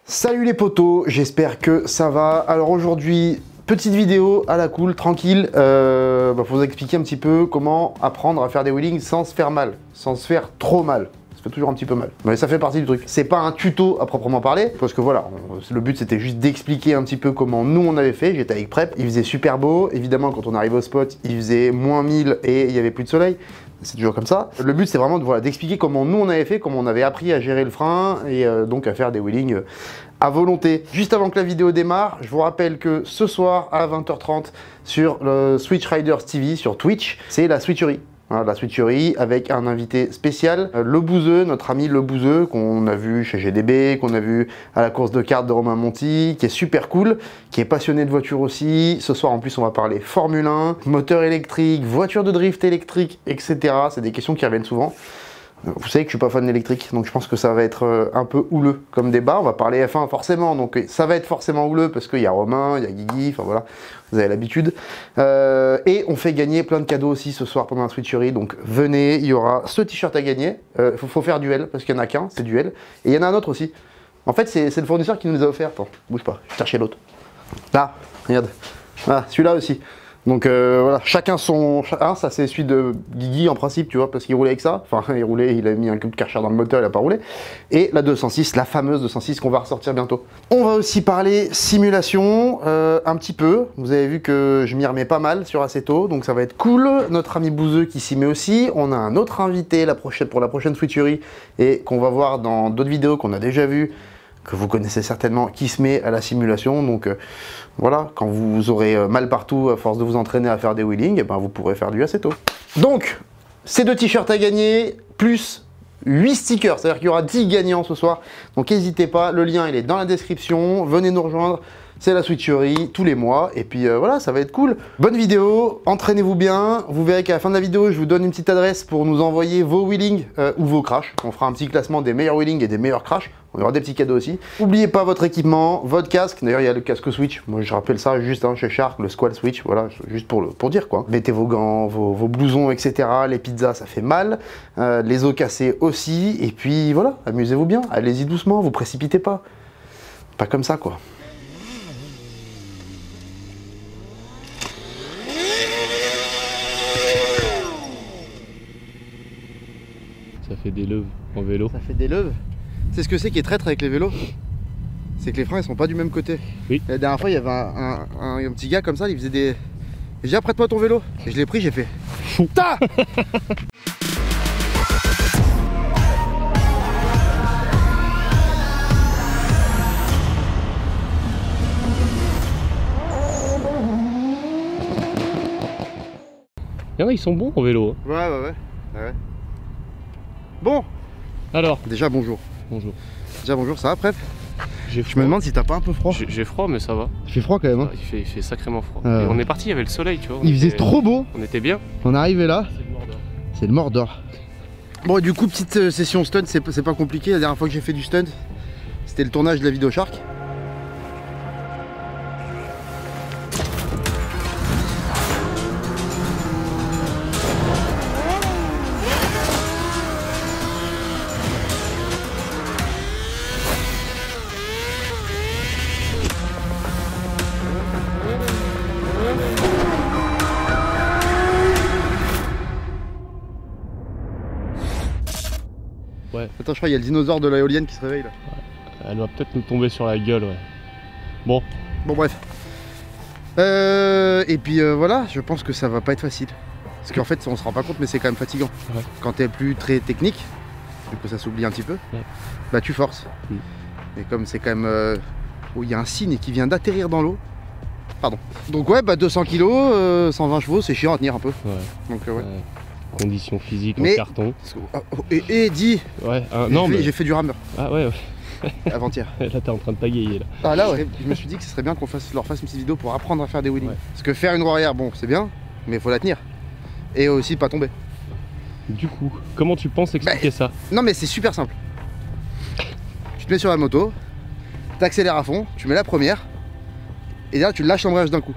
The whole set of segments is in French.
Salut les potos, j'espère que ça va. Alors aujourd'hui, petite vidéo à la cool, tranquille, pour vous expliquer un petit peu comment apprendre à faire des wheelings sans se faire mal, sans se faire trop mal. Ça fait toujours un petit peu mal, mais ça fait partie du truc. C'est pas un tuto à proprement parler, parce que voilà, le but c'était juste d'expliquer un petit peu comment nous on avait fait. J'étais avec Prep, il faisait super beau, évidemment quand on arrive au spot, il faisait moins 1000 et il y avait plus de soleil. C'est toujours comme ça. Le but c'est vraiment d'expliquer comment nous on avait fait, comment on avait appris à gérer le frein et donc à faire des wheelings à volonté. Juste avant que la vidéo démarre, je vous rappelle que ce soir à 20h30 sur le Switch Riders TV sur Twitch, c'est la switcherie. Voilà, la switcherie avec un invité spécial, Le Bouzeux, notre ami Le Bouzeux, qu'on a vu chez GDB, qu'on a vu à la course de cartes de Romain Monti, qui est super cool, qui est passionné de voiture aussi. Ce soir en plus on va parler Formule 1, moteur électrique, voiture de drift électrique, etc. C'est des questions qui reviennent souvent. Vous savez que je suis pas fan d'électrique, donc je pense que ça va être un peu houleux comme débat. On va parler F1 forcément, donc ça va être forcément houleux parce qu'il y a Romain, il y a Guigui, enfin voilà, vous avez l'habitude. Et on fait gagner plein de cadeaux aussi ce soir pendant la switcherie, donc venez, il y aura ce t-shirt à gagner. Faut faire duel, parce qu'il n'y en a qu'un, c'est duel. Et il y en a un autre aussi. En fait, c'est le fournisseur qui nous les a offert. Attends, bouge pas, je vais chercher l'autre. Là, regarde. Ah, celui-là aussi. Donc voilà, chacun son... ça c'est celui de Guigui en principe, tu vois, parce qu'il roulait avec ça. Enfin, il roulait, il a mis un cube de Karcher dans le moteur, il a pas roulé. Et la 206, la fameuse 206 qu'on va ressortir bientôt. On va aussi parler simulation, un petit peu. Vous avez vu que je m'y remets pas mal sur Assetto, donc ça va être cool. Notre ami Bouzeux qui s'y met aussi. On a un autre invité pour la prochaine switcherie et qu'on va voir dans d'autres vidéos qu'on a déjà vues, que vous connaissez certainement, qui se met à la simulation. Donc voilà, quand vous aurez mal partout à force de vous entraîner à faire des wheelings, ben, vous pourrez faire du Assetto. Donc, ces deux t-shirts à gagner, plus 8 stickers, c'est-à-dire qu'il y aura 10 gagnants ce soir. Donc n'hésitez pas, le lien il est dans la description, venez nous rejoindre. C'est la switcherie tous les mois et puis voilà, ça va être cool. Bonne vidéo, entraînez-vous bien. Vous verrez qu'à la fin de la vidéo, je vous donne une petite adresse pour nous envoyer vos wheelings ou vos crashs. On fera un petit classement des meilleurs wheelings et des meilleurs crashs. On aura des petits cadeaux aussi. N'oubliez pas votre équipement, votre casque. D'ailleurs, il y a le casque Switch. Moi, je rappelle ça juste chez Shark, le Squall Switch. Voilà, juste pour dire quoi. Mettez vos gants, vos blousons, etc. Les pizzas, ça fait mal. Les os cassés aussi. Et puis voilà, amusez-vous bien. Allez-y doucement, vous précipitez pas. Pas comme ça quoi. Ça fait des leuves en vélo. Ça fait des leuves. C'est ce que c'est qui est traître avec les vélos. C'est que les freins ils sont pas du même côté. Oui. La dernière fois il y avait un petit gars comme ça, il faisait des... J'ai dit prête-moi ton vélo. Et je l'ai pris, j'ai fait... Ta Il y en a, ils sont bons en vélo. Ouais. Bon. Alors. Déjà bonjour. Bonjour. Déjà bonjour, ça va Prep? Je me demande si t'as pas un peu froid. J'ai froid mais ça va. Il fait froid quand même hein. Il fait sacrément froid. Et on est parti, il y avait le soleil tu vois. Il faisait trop beau. On était bien. On est arrivé là. C'est le Mordor. C'est le Mordor. Bon du coup petite session stunt, c'est pas compliqué. La dernière fois que j'ai fait du stunt, c'était le tournage de la vidéo Shark. Ouais. Attends, je crois qu'il y a le dinosaure de l'éolienne qui se réveille là. Elle va peut-être nous tomber sur la gueule, ouais. Bon. Bon bref. Et puis voilà, je pense que ça va pas être facile. Parce qu'en fait, on se rend pas compte, mais c'est quand même fatigant. Ouais. Quand t'es plus très technique, du coup ça s'oublie un petit peu, ouais. Bah tu forces. Et comme c'est quand même... où il y a un cygne qui vient d'atterrir dans l'eau. Pardon. Donc ouais, bah 200 kg, 120 chevaux, c'est chiant à tenir un peu. Ouais. Donc ouais. Conditions physiques mais... en carton. Et dis, ouais, non mais... j'ai fait du rameur. Ah ouais. Avant-hier. Là t'es en train de pagayer là. Ah là ouais, je me suis dit que ce serait bien qu'on leur fasse une petite vidéo pour apprendre à faire des wheelings. Ouais. Parce que faire une roue arrière, bon c'est bien, mais il faut la tenir. Et aussi pas tomber. Du coup, comment tu penses expliquer ça? Non mais c'est super simple. Tu te mets sur la moto, t'accélères à fond, tu mets la première, et là tu lâches l'embrayage d'un coup.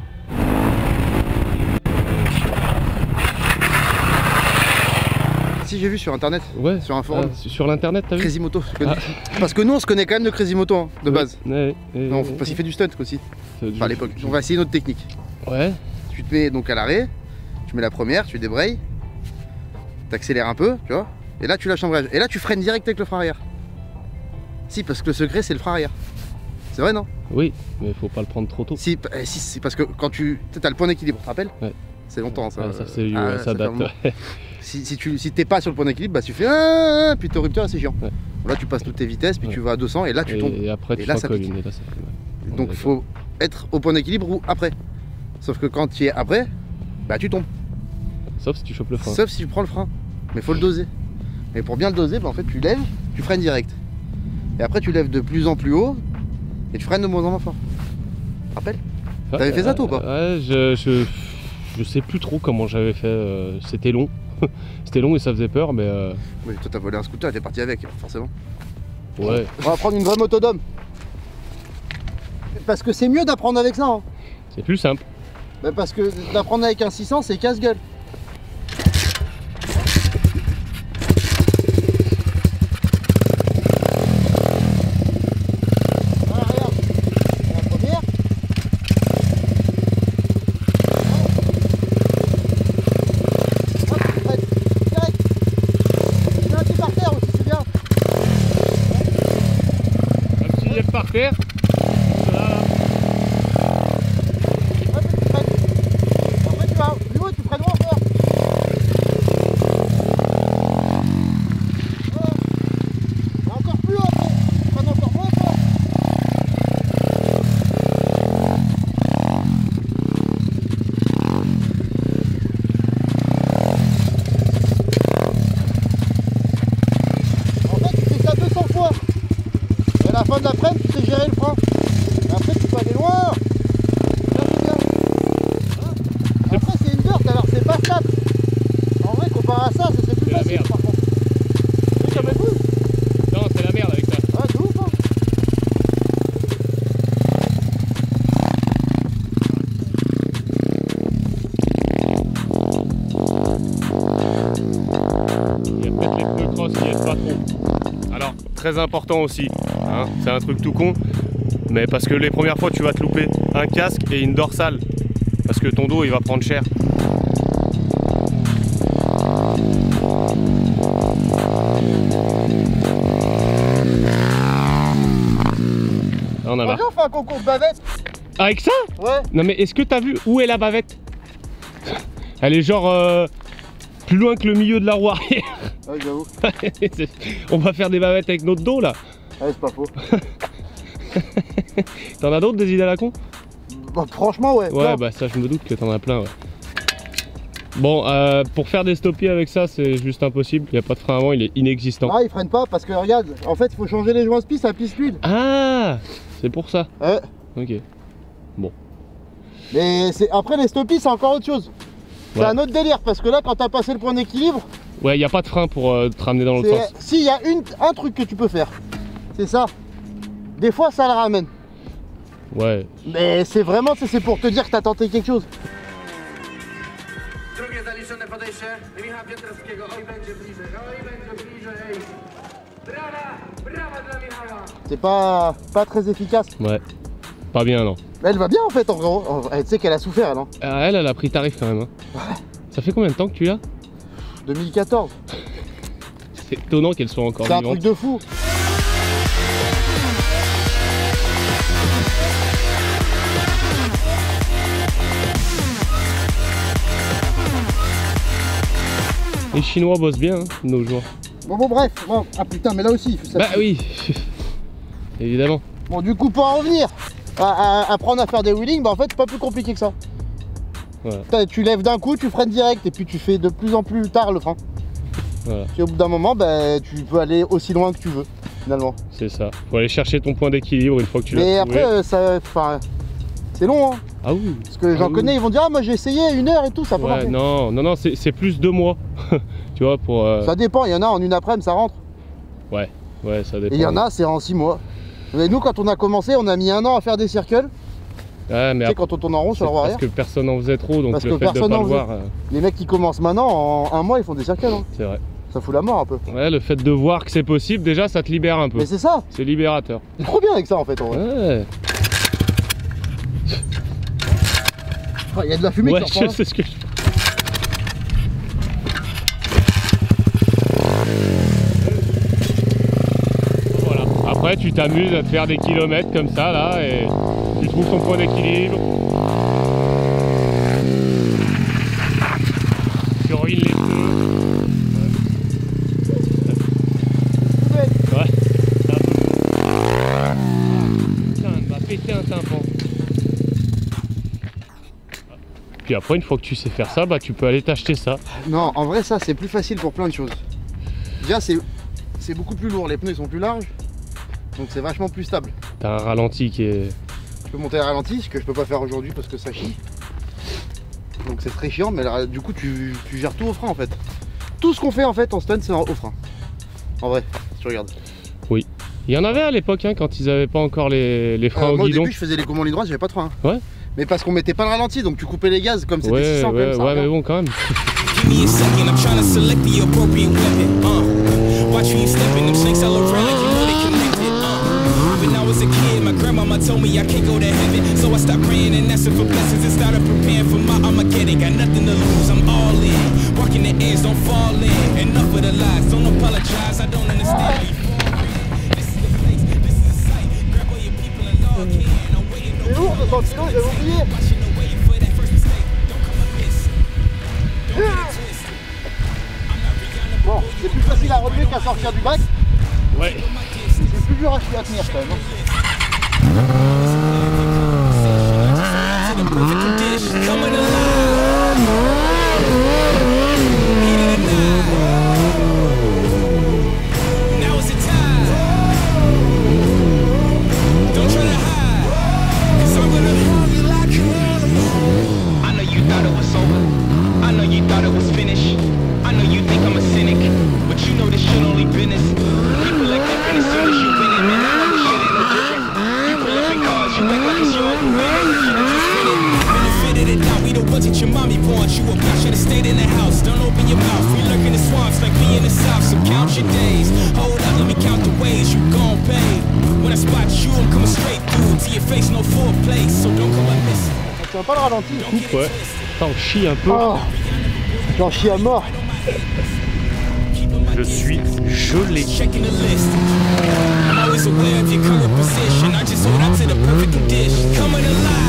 Si aussi, j'ai vu sur internet. Ouais. Sur un forum. Sur l'internet, t'as vu? Crazy Moto. Parce que nous, on se connaît quand même de Crazy Moto, hein, de base. Ouais. Non, parce qu'il fait du stunt aussi. Enfin, à l'époque. On va essayer notre technique. Ouais. Tu te mets donc à l'arrêt, tu mets la première, tu débrayes, t'accélères un peu, tu vois, et là tu lâches l'embrayage. Et là tu freines direct avec le frein arrière. Si, parce que le secret c'est le frein arrière. C'est vrai, non? Oui, mais faut pas le prendre trop tôt. Si, c'est parce que quand tu as le point d'équilibre, tu te rappelles? Ouais. C'est longtemps ça. Ça c'est ça date. Si t'es pas sur le point d'équilibre, bah tu fais puis ton rupteur c'est chiant. Ouais. Là tu passes toutes tes vitesses, puis tu vas à 200 et là tu tombes. Et après tu là, ça pique. Donc faut être au point d'équilibre ou après. Sauf que quand tu es après, bah tu tombes. Sauf si tu chopes le frein. Sauf si tu prends le frein. Mais faut le doser. Et pour bien le doser, bah en fait tu lèves, tu freines direct. Et après tu lèves de plus en plus haut et tu freines de moins en moins fort. Tu te rappelles? T'avais fait ça toi ou pas? Ouais, je sais plus trop comment j'avais fait. C'était long. C'était long et ça faisait peur, mais. Oui, toi t'as volé un scooter et t'es parti avec, forcément. Ouais. On va prendre une vraie moto d'homme. Parce que c'est mieux d'apprendre avec ça. Hein. C'est plus simple. Bah parce que d'apprendre avec un 600 c'est casse-gueule. Voilà, regarde. La première. Hop, direct. Il y a un petit par terre aussi, c'est bien. Un petit lève par terre. À la fin de l'après-midi, tu sais gérer le frein. Et après, tu peux aller loin. Après, c'est une dirt, alors c'est pas stable. En vrai, comparé à ça, c'est plus facile par contre. C'est comme vous. Non, c'est la merde avec ça. Ah, c'est ouf, hein. Il y a peut-être les pneus cross qui aident pas trop. Alors, très important aussi, hein, c'est un truc tout con, mais parce que les premières fois tu vas te louper un casque et une dorsale, parce que ton dos il va prendre cher. Là, on a marre. On fait un concours de bavette. Avec ça? Ouais. Non mais est-ce que t'as vu où est la bavette? Elle est genre plus loin que le milieu de la roue arrière. Ouais, j'avoue. On va faire des bavettes avec notre dos là. Ouais, c'est pas faux. T'en as d'autres des idées à la con? Bah, franchement, ouais. Ouais, bah ça je me doute que t'en as plein, ouais. Bon, pour faire des stoppies avec ça, c'est juste impossible. Il n'y a pas de frein avant, il est inexistant. Ah, il freine pas parce que regarde, en fait, il faut changer les joints de piste, ça pisse fluide. Ah, c'est pour ça. Ouais. Ok. Bon. Mais après, les stoppies, c'est encore autre chose. C'est un autre délire parce que là, quand t'as passé le point d'équilibre. Ouais, il n'y a pas de frein pour te ramener dans l'autre sens. Si, il y a un truc que tu peux faire. C'est ça. Des fois, ça le ramène. Ouais. Mais c'est vraiment, c'est pour te dire que t'as tenté quelque chose. C'est pas très efficace. Ouais. Pas bien, non. Mais elle va bien en fait, en gros. Tu sais qu'elle a souffert, non? Elle a pris tarif quand même. Hein. Ouais. Ça fait combien de temps que tu l'as? 2014. C'est étonnant qu'elle soit encore vivante. C'est un truc de fou. Les Chinois bossent bien, hein, de nos jours. Bon, bref. Bon. Ah putain, mais là aussi, il faut ça. Bah oui, évidemment. Bon, du coup, pour en revenir à apprendre à faire des wheelings, bah en fait, c'est pas plus compliqué que ça. Voilà. Tu lèves d'un coup, tu freines direct et puis tu fais de plus en plus tard le frein. Voilà. Et au bout d'un moment, bah, tu peux aller aussi loin que tu veux, finalement. C'est ça. Faut aller chercher ton point d'équilibre une fois que tu l'as trouvé. Mais après, c'est long, hein. Ah oui. Parce que j'en connais, ils vont dire, ah, moi j'ai essayé 1 heure et tout, ça peut rentrer. Non, c'est plus 2 mois. Tu vois, pour. Ça dépend, il y en a en une après-midi, ça rentre. Ouais, ça dépend. Et il y en a, c'est en 6 mois. Mais nous, quand on a commencé, on a mis 1 an à faire des circles. Ouais, mais tu sais, quand on tourne en rond sur la roue arrière. Parce que personne n'en faisait trop, donc parce le que fait de pas le voir. Les mecs qui commencent maintenant, en 1 mois, ils font des circles. Hein. C'est vrai. Ça fout la mort un peu. Ouais, le fait de voir que c'est possible, déjà ça te libère un peu. Mais c'est ça. C'est libérateur. C'est trop bien avec ça en fait en vrai. Ouais. Il y a de la fumée Ouais, qui sort par là. c'est ce que je... Voilà. Après, tu t'amuses à te faire des kilomètres comme ça, là, et tu trouves ton point d'équilibre. Tu ruines les pneus. Ouais. Putain, elle m'a pété un tympan. Puis après, une fois que tu sais faire ça, bah tu peux aller t'acheter ça. Non, en vrai ça c'est plus facile pour plein de choses. Déjà c'est beaucoup plus lourd, les pneus ils sont plus larges. Donc c'est vachement plus stable. T'as un ralenti qui est... Je peux monter à ralenti, ce que je peux pas faire aujourd'hui parce que ça chie. Donc c'est très chiant, mais là, du coup tu gères tout au frein en fait. Tout ce qu'on fait en fait en stun c'est au frein. En vrai, si tu regardes. Oui. Il y en avait à l'époque hein, quand ils avaient pas encore les freins au moi guidon. au début je faisais les commandes ligne droite, j'avais pas de frein. Ouais. Mais parce qu'on mettait pas le ralenti, donc tu coupais les gaz comme c'était Ouais, 600 quand même, ça ouais, revient. mais bon quand même. Give me a second, I'm trying to select the appropriate weapon. Watch you stepping, them snakes all around like you know they connected. When I was a kid, my grandmama told me I can't go to heaven, so I stopped praying and asking for blessings and started preparing for my Armageddon. Got nothing to lose, I'm all in. Walking the edge, don't fall in. Enough of the lies, don't apologize, I don't understand. This is the place, this is the sight. Grab all your people and log in. I'm waiting. C'est lourd, 200 kilos, j'avais oublié. Bon, c'est plus facile à relever qu'à sortir du bac. Ouais. C'est plus dur à tenir quand même. Your mommy wants you up, I should have stayed in the house. Don't open your mouth, we lurk in the swamps like we in the south. So count your days, hold up, let me count the ways you gon' pay. When I spot you, I'm coming straight through to your face, no foreplay, so don't come and miss. Ça tient pas le ralenti. Coupe, ouais. T'en chie un peu. Oh, j'en chie à mort. Je suis gelé. Checking the list. I'm always aware of your current position. I just hold on to the perfect condition. Coming alive.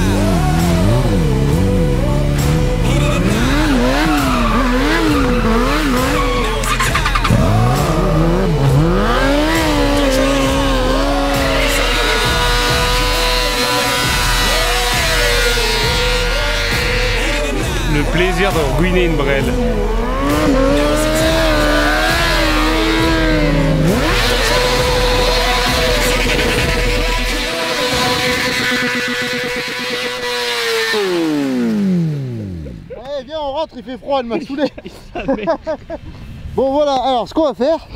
Le plaisir de ruiner une brêle. Ouais, viens, on rentre, il fait froid, elle m'a saoulé. Bon, voilà, alors ce qu'on va faire,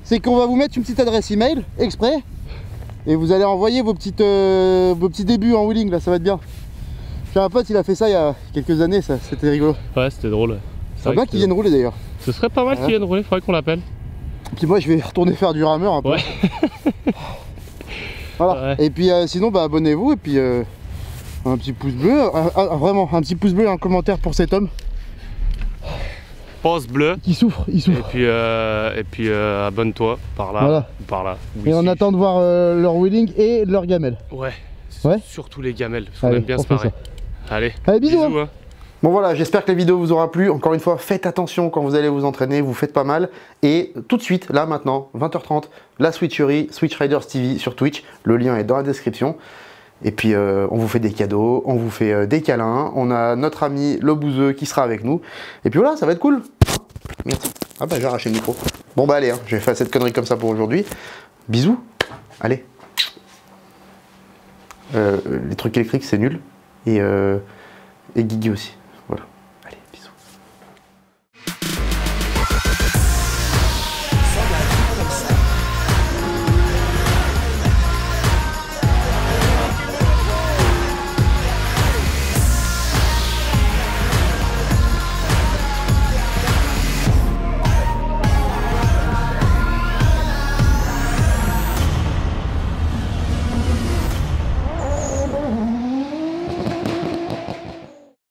c'est qu'on va vous mettre une petite adresse email exprès. Et vous allez envoyer vos petits débuts en wheeling, là, ça va être bien. J'ai un pote, il a fait ça il y a quelques années, ça, c'était rigolo. Ouais, c'était drôle. C'est bien qu'il vienne rouler d'ailleurs. Ce serait pas mal qu'il vienne rouler, faudrait qu'on l'appelle. Puis moi, je vais retourner faire du rameur un peu. Ouais. Voilà. Ouais. Et puis sinon, bah, abonnez-vous et puis un petit pouce bleu, vraiment un petit pouce bleu et un commentaire pour cet homme Pouce bleu. qui souffre, il souffre. Et puis abonne-toi par là, Voilà. par là. Et on attend de voir leur wheeling et leur gamelle. Ouais. Ouais. Surtout les gamelles, parce qu'on Allez, aime bien on se fait marrer. ça. Allez. Allez, bisous, hein. Bon voilà, j'espère que la vidéo vous aura plu. Encore une fois, faites attention quand vous allez vous entraîner, vous faites pas mal. Et tout de suite, là maintenant, 20h30, la Switcherie, Switch Riders TV sur Twitch. Le lien est dans la description. Et puis on vous fait des cadeaux, on vous fait des câlins. On a notre ami le bouseux qui sera avec nous. Et puis voilà, ça va être cool. Merde. Ah bah j'ai arraché le micro. Bon bah allez, hein, j'ai fait cette connerie comme ça pour aujourd'hui. Bisous. Allez. Les trucs électriques c'est nul. Et Guigui aussi.